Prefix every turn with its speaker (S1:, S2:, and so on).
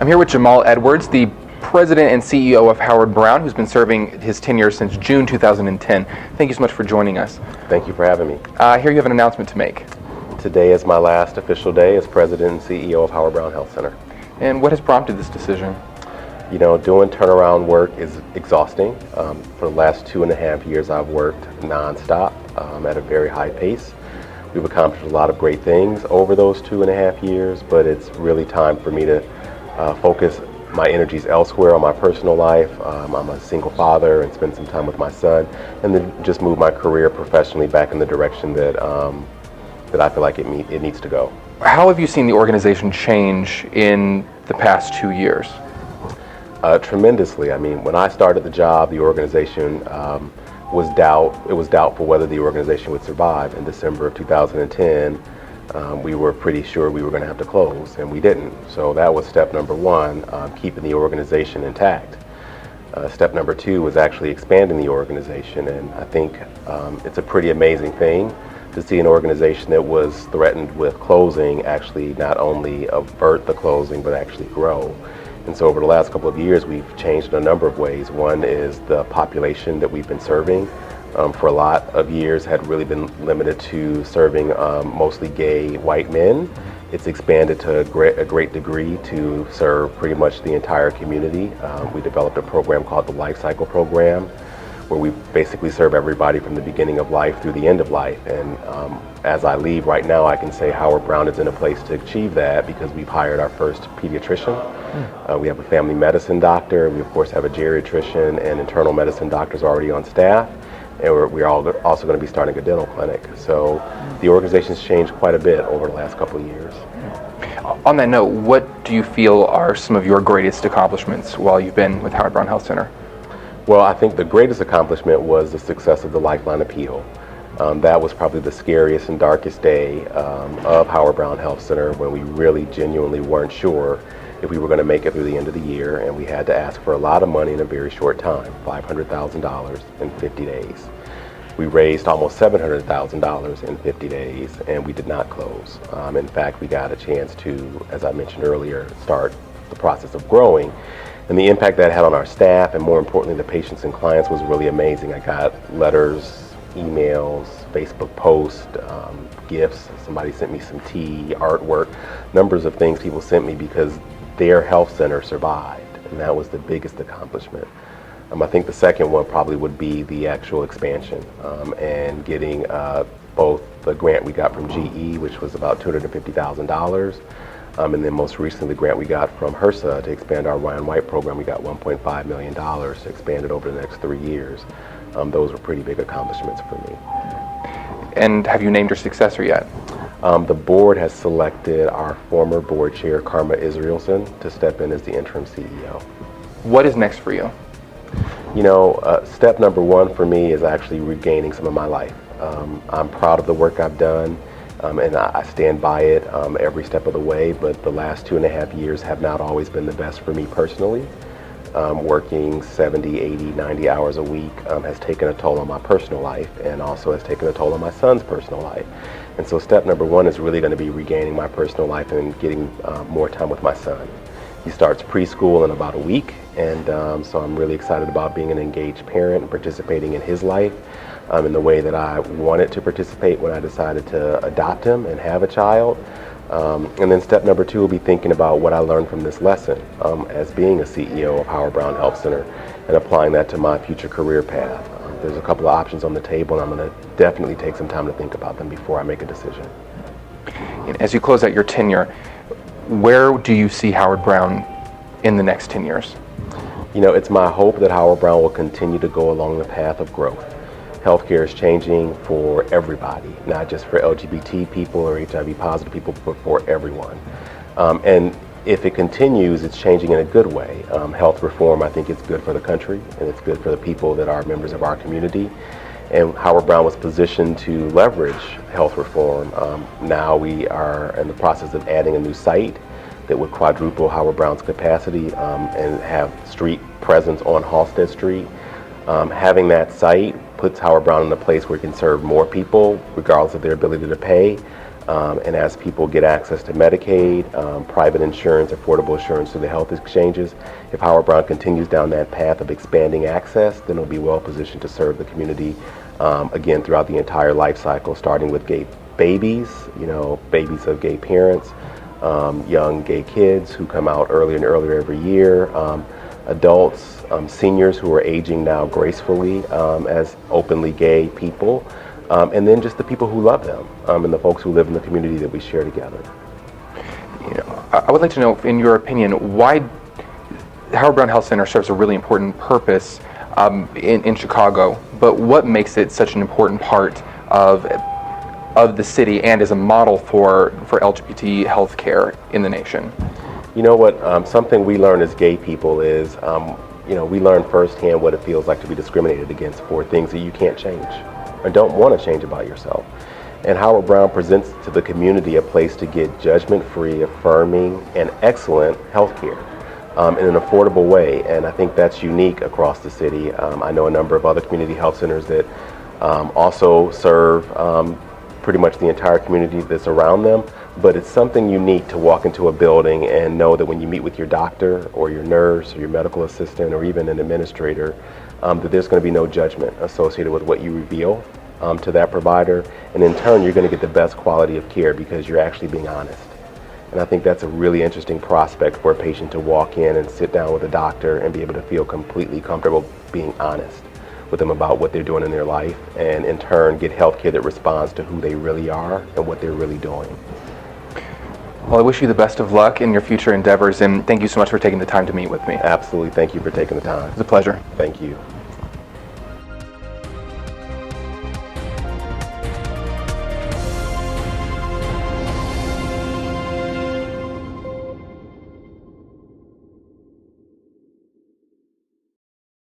S1: I'm here with Jamal Edwards, the President and CEO of Howard Brown, who's been serving his tenure since June 2010. Thank you so much for joining us.
S2: Thank you for having me.
S1: Here you have an announcement to make.
S2: Today is my last official day as President and CEO of Howard Brown Health Center.
S1: And what has prompted this decision?
S2: You know, doing turnaround work is exhausting. For the last 2.5 years, I've worked nonstop at a very high pace. We've accomplished a lot of great things over those 2.5 years, but it's really time for me to focus my energies elsewhere on my personal life. I'm a single father and spend some time with my son, and then just move my career professionally back in the direction that that I feel like it needs to go.
S1: How have you seen the organization change in the past 2 years?
S2: Tremendously. I mean, when I started the job, the organization was doubtful whether the organization would survive. In December of 2010, we were pretty sure we were going to have to close, and we didn't. So that was step number one, keeping the organization intact. Step number two was actually expanding the organization, and I think it's a pretty amazing thing to see an organization that was threatened with closing actually not only avert the closing, but actually grow. And so over the last couple of years, we've changed in a number of ways. One is the population that we've been serving. For a lot of years had really been limited to serving mostly gay white men. It's expanded to a great degree to serve pretty much the entire community. We developed a program called the Life Cycle Program, where we basically serve everybody from the beginning of life through the end of life. And as I leave right now, I can say Howard Brown is in a place to achieve that because we've hired our first pediatrician. We have a family medicine doctor. We of course have a geriatrician and internal medicine doctors already on staff. And we're also going to be starting a dental clinic. So the organization's changed quite a bit over the last couple of years.
S1: On that note, what do you feel are some of your greatest accomplishments while you've been with Howard Brown Health Center?
S2: Well, I think the greatest accomplishment was the success of the Lifeline Appeal. That was probably the scariest and darkest day of Howard Brown Health Center, when we really genuinely weren't sure if we were going to make it through the end of the year, and we had to ask for a lot of money in a very short time, $500,000 in 50 days. We raised almost $700,000 in 50 days, and we did not close. In fact, we got a chance to, as I mentioned earlier, start the process of growing. And the impact that had on our staff, and more importantly the patients and clients, was really amazing. I got letters, emails, Facebook posts, gifts. Somebody sent me some tea, artwork, numbers of things people sent me because their health center survived, and that was the biggest accomplishment. I think the second one probably would be the actual expansion and getting both the grant we got from GE, which was about $250,000, and then most recently the grant we got from HRSA to expand our Ryan White program. We got $1.5 million to expand it over the next 3 years. Those were pretty big accomplishments for me.
S1: And have you named your successor yet?
S2: The board has selected our former board chair, Israelsen, to step in as the interim CEO.
S1: What is next for you?
S2: You know, step number one for me is actually regaining some of my life. I'm proud of the work I've done, and I stand by it every step of the way, but the last 2.5 years have not always been the best for me personally. Working 70, 80, 90 hours a week has taken a toll on my personal life, and also has taken a toll on my son's personal life. And so step number one is really going to be regaining my personal life and getting more time with my son. He starts preschool in about a week, and so I'm really excited about being an engaged parent and participating in his life in the way that I wanted to participate when I decided to adopt him and have a child. And then step number two will be thinking about what I learned from this lesson as being a CEO of Howard Brown Health Center, and applying that to my future career path. There's a couple of options on the table, and I'm going to definitely take some time to think about them before I make a decision.
S1: As you close out your tenure, where do you see Howard Brown in the next 10 years?
S2: You know, it's my hope that Howard Brown will continue to go along the path of growth. Healthcare is changing for everybody, not just for LGBT people or HIV positive people, but for everyone. And if it continues, it's changing in a good way. Health reform, I think, is good for the country, and it's good for the people that are members of our community. And Howard Brown was positioned to leverage health reform. Now we are in the process of adding a new site that would quadruple Howard Brown's capacity and have street presence on Halsted Street. Having that site puts Howard Brown in a place where it can serve more people, regardless of their ability to pay. And as people get access to Medicaid, private insurance, affordable insurance through the health exchanges, if Howard Brown continues down that path of expanding access, then it'll be well positioned to serve the community, again, throughout the entire life cycle, starting with gay babies, babies of gay parents, young gay kids who come out earlier and earlier every year, adults, seniors who are aging now gracefully as openly gay people, and then just the people who love them, and the folks who live in the community that we share together.
S1: I would like to know, in your opinion, why Howard Brown Health Center serves a really important purpose in Chicago, but what makes it such an important part of the city and as a model for LGBT healthcare in the nation?
S2: You know what, something we learn as gay people is, we learn firsthand what it feels like to be discriminated against for things that you can't change or don't want to change about yourself. And Howard Brown presents to the community a place to get judgment-free, affirming, and excellent health care in an affordable way. And I think that's unique across the city. I know a number of other community health centers that also serve pretty much the entire community that's around them. But it's something unique to walk into a building and know that when you meet with your doctor or your nurse or your medical assistant or even an administrator, that there's going to be no judgment associated with what you reveal to that provider. And in turn, you're going to get the best quality of care because you're actually being honest. And I think that's a really interesting prospect for a patient to walk in and sit down with a doctor and be able to feel completely comfortable being honest with them about what they're doing in their life, and in turn get health care that responds to who they really are and what they're really doing.
S1: Well, I wish you the best of luck in your future endeavors, and thank you so much for taking the time to meet with me.
S2: Absolutely. Thank you for taking the time.
S1: It was a pleasure.
S2: Thank you.